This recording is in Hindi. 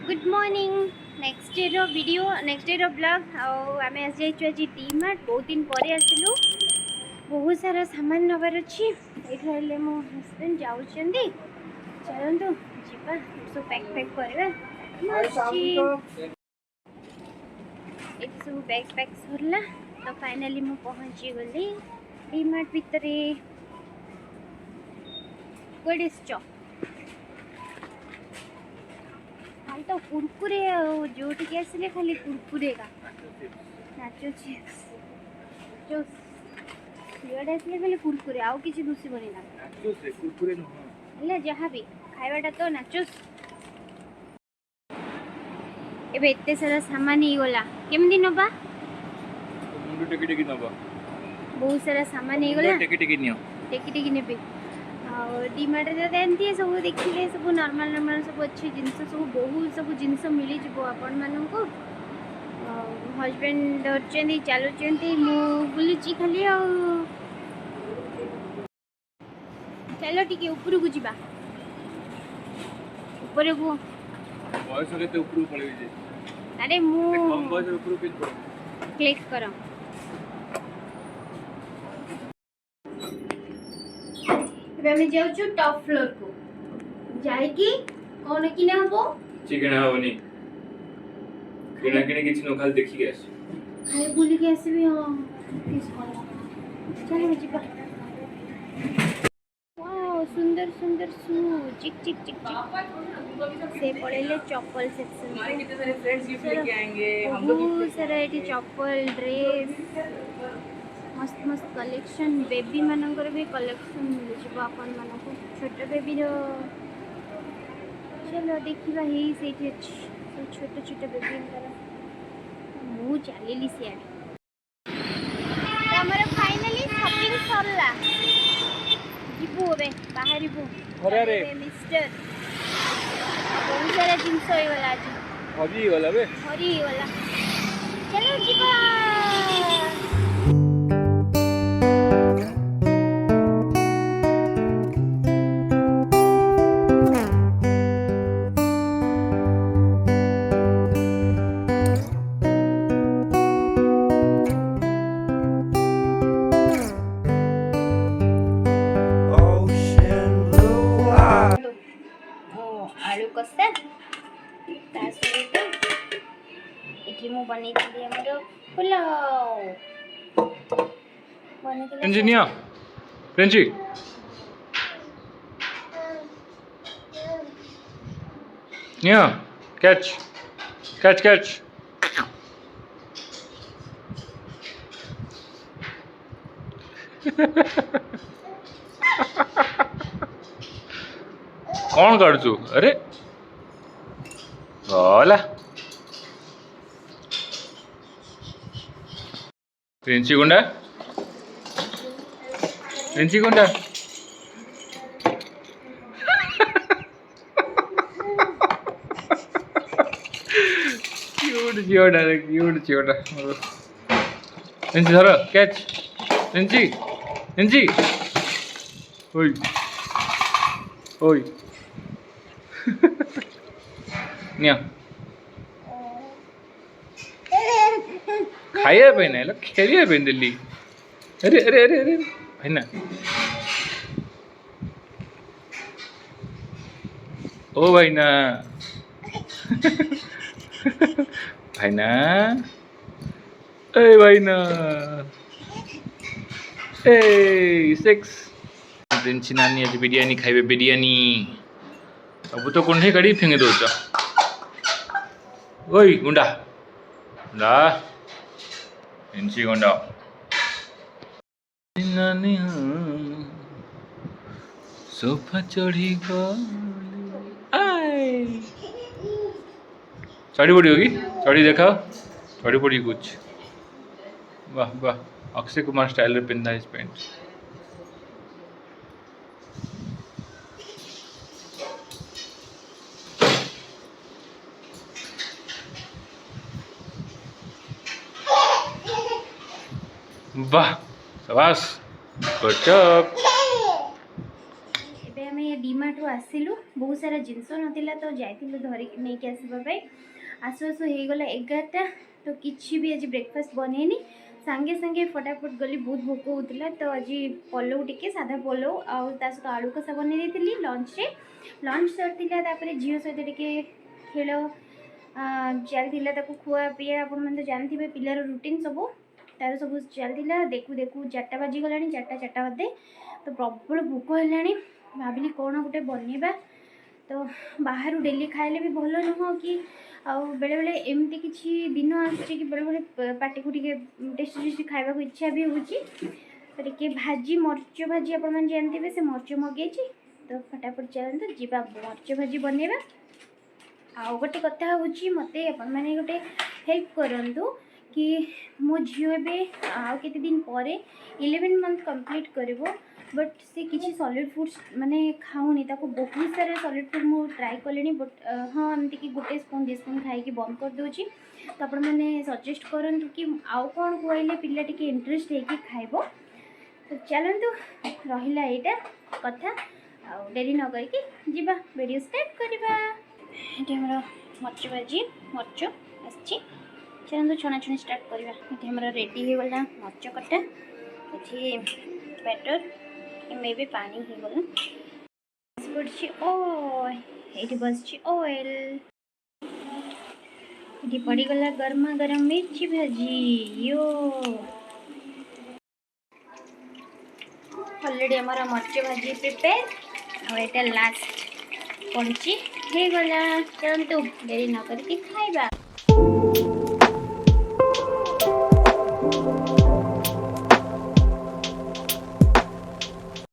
गुड मॉर्निंग नेक्स्ट डे रो वीडियो नेक्स्ट डे रो ब्लॉग आम आज डी मार्ट बहुत दिन पर आसलु बहुत सारा सामान नबार अच्छी ये मो हस्बैंड जाऊँच चलतु जा सब पैक पैक करवा सब बैग पैक सरला तो फाइनाली मु पहुँची गली डी मार्ट भितर गोटे चॉप खाली तो कुरकुरे जो आसिले खाली कुरकुरे का नाचो चिप्स जो युआड़े आसिले खाली कुरकुरे आउ किसी दुसी बनी ना कुरकुरे न जहाँ भी खाइबाटा तो नाचोस एबे एते सारा सामान ही गला केमदी नबा मुंडू टेकी टेकी नबा बहुत सारा सामान ही गला टेकी टेकी नियो टेकी नेबे डी मार्ट जानती सब देखिए सब नॉर्मल नॉर्मल सब अच्छी जिनस सब बहुत सब जिनस मिल जाव आपण मानू हजबैंड धरती चलुँच बुलूची खाली चलो टी ऊपर को जा ऊपर को बॉयस केते ऊपर पळेबे जे अरे मु कम बॉयस ऊपर के क्लिक करो हमें जाऊँ टॉप फ्लोर को जाइकी कौन किने हबो चिकन हबनी किना किने किछ न खाली देखि के आस खाली बुली के आसीबी हां किस कोला चलो जीवा वाओ सुंदर सुंदर शू चिक चिक चिक चिक से पड़ेले चप्पल सेक्शन हमारे कितने सारे फ्रेंड्स गिफ्ट लेके आएंगे हम लोग बहुत सारा एटी चप्पल ड्रेस मस्त मस्त कलेक्शन बेबी मानकर भी कलेक्शन मिल आपण मानक छोट बेबी रो चलो देखा ही से छोट छोट बेबी मु चलिली सियाड़े हमर फाइनली शॉपिंग सरला जीवु एबे बाहर अरे अरे मिस्टर बहुत सारा जिनस हो गला आज हबी गला बे हरी गला चलो जीवा आलू कसा एठी मु बनै दिली हमरो पुलाव बनै दिली इंजीनियर फ्रेंची निया कैच कैच कैच कौन कर तू अरे बोला प्रिंसी गुंडा प्रिंसी गुंडा क्यूट चियोटा क्यूट चियोटा प्रिंसी धर कैच प्रिंसी प्रिंसी ओई ओई निया खाया पे ना खेलिया पे दिल्ली अरे अरे अरे अरे भाई ना ओ भाई ना भाई ना ए भाई ना ए सिक्स प्रिंसी नानी आज बिरयानी खाइबे बिरयानी अब तो कुंडे कड़ी फेंगे दो ओई गुंडा गुंडा प्रिंसी गुंडा नानी सोफा चढ़ी गई चढ़ी पड़ी होगी चढ़ी देखा चढ़ी पड़ी कुछ वाह वाह अक्षय कुमार स्टाइल में पिंदा इस पेंट वाह शाबाश गुड जॉब एबे हमें डीमार्ट आसिलु बहुत सारा जिनस नाला तो जाइलु धरिक नहीं आसवाई आसु आसु हो गला 11टा तो किसी भी आज ब्रेकफास्ट बनैनी सांगे सांगे फटाफट गली बहुत भोक होता तो आज पलौ टिके साधा पलौ आउ सहित आलू कषा बनई दी लंच लंच सरता झील सहित टिके खेल चलता खुआ पी आपण मैंने तो जानते पिलार रुटीन सब तार सब चलता देखू देखू 4टा बाजिगला 4टा अधे तो प्रबल भोक है भाविली कौन गोटे बनवा तो बाहर डेली खाइले भी भल नुह कि आउ बेले बेले एमती किसी दिन आसुची कि बेले बेले पार्टी को टेस्टी टेस्टी खावा इच्छा भी होची तो टे भाजी मर्च भाजी आप जानते से मर्च मगे तो फटाफट चलते जीवा मर्च भाजी बनवा आउ गोटे कथा होची मते अपन माने गोटे हेल्प करंतु कि मो झील एवं आउ केते दिन पर 11 मंथ कंप्लीट करिवो बट से किसी सॉलिड फूड्स माने खाऊनी ताको बहुत सारा सॉलिड फूड मु ट्राई कलेनी बट हाँ एमती कि गोटे स्पून 2 स्पून खाई बंद कर दूची तो आपण मैंने सजेस्ट करंतु कि आउ कौन खुआइले पिला टिके इंटरेस्ट होगी खाइबो तो चलतु रहिला एटा कथा आउ डेरी न करके जीवा वीडियो स्टार्ट करबा ये हमर मर्च भाजी मर्च आछि चलतु छणाछुणी स्टार्ट करबा ये हमर रेडी हो गला मर्च कटा ये बैटर मे भी पानी हो गला पड़ी ये बस ऑयल ये पड़गला गर्मा गरम मिर्ची भाजी यो ऑलरेडी हमारा मर्च भाजी प्रिपेयर और ये लास्ट पड़ी हो गला चलतु देरी न करके खाइबा।